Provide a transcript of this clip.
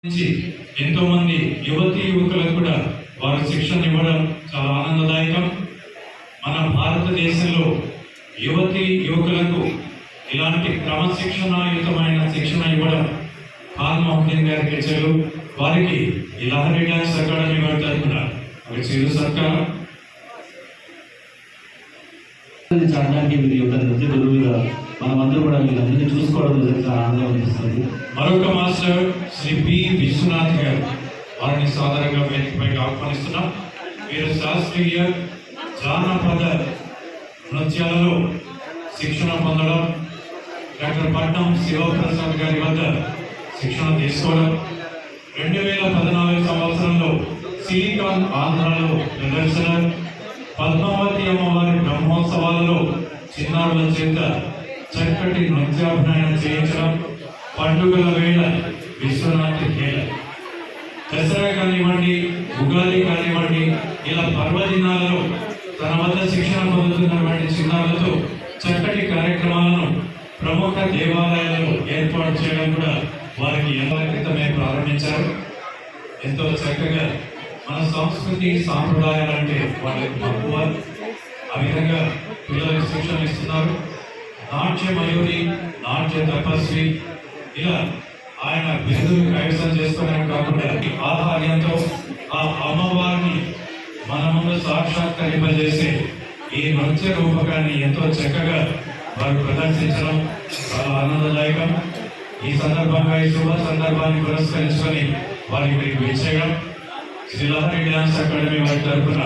ఎంతో మంది యువతీ యువకులకు కూడా వారు శిక్షణ ఇవ్వడం చాలా ఆనందదాయకం. మన భారతదేశంలో యువతీ యువకులకు ఇలాంటి క్రమశిక్షణాయుతమైన శిక్షణ ఇవ్వడం మోహన్ గారికి చెల్లు వారికి ఈ లహరి డాన్స్ అకాడమీ వారు తరఫున ఒక చిరు సత్కారం. చేయడానికి మీరు యొక్క నృత్య గురువుగా మనమందరూ కూడా వీళ్ళందరినీ చూసుకోవడం నిజంగా ఆనందం అనిపిస్తుంది. మరొక మాస్టర్ శ్రీ పి విశ్వనాథ్ గారు వారిని సాధారణంగా వేదికపైకి ఆహ్వానిస్తున్నాం. వీరు శాస్త్రీయ జానపద నృత్యాలలో శిక్షణ పొందడం, డాక్టర్ పట్నం శివప్రసాద్ గారి వద్ద శిక్షణ తీసుకోవడం, 2014 సంవత్సరంలో సిలికాన్ ఆంధ్రాలో ప్రదర్శన, పద్మావతి అమ్మవారి బ్రహ్మోత్సవాలలో చిన్నారుల చేత చక్కటి నృత్యాభినయం చేయించడం, పండుగల వేళ విశ్వనాథ్ ఖేళ, దసరా కానివ్వండి, ఉగాది కానివ్వండి, ఇలా పర్వదినాలలో తన వద్ద శిక్షణ పొందుతున్నటువంటి చిన్నారులతో చక్కటి కార్యక్రమాలను ప్రముఖ దేవాలయాలలో ఏర్పాటు చేయడం కూడా వారికి ఎంతో క్రితమే ప్రారంభించారు. ఎంతో చక్కగా మన సంస్కృతి సాంప్రదాయాలంటే వాళ్ళకి మక్కువ, ఆ విధంగా పిల్లలకు శిక్షణ ఇస్తున్నారు. నాట్య మయూరి, నాట్య తపస్వి, ఇలా ఆయన బిరుదులు కైవసం చేసుకోవడం కాకుండా ఆహార్యంతో ఆ అమ్మవారిని మన ముందు సాక్షాత్కరింపజేసే ఈ నృత్య రూపకాన్ని ఎంతో చక్కగా వారు ప్రదర్శించడం చాలా ఆనందదాయకం. ఈ సందర్భంగా ఈ శుభ సందర్భాన్ని పురస్కరించుకొని వారికి విచ్చేయడం శ్రీ లహరి డాన్స్ అకాడమీ వారి తరఫున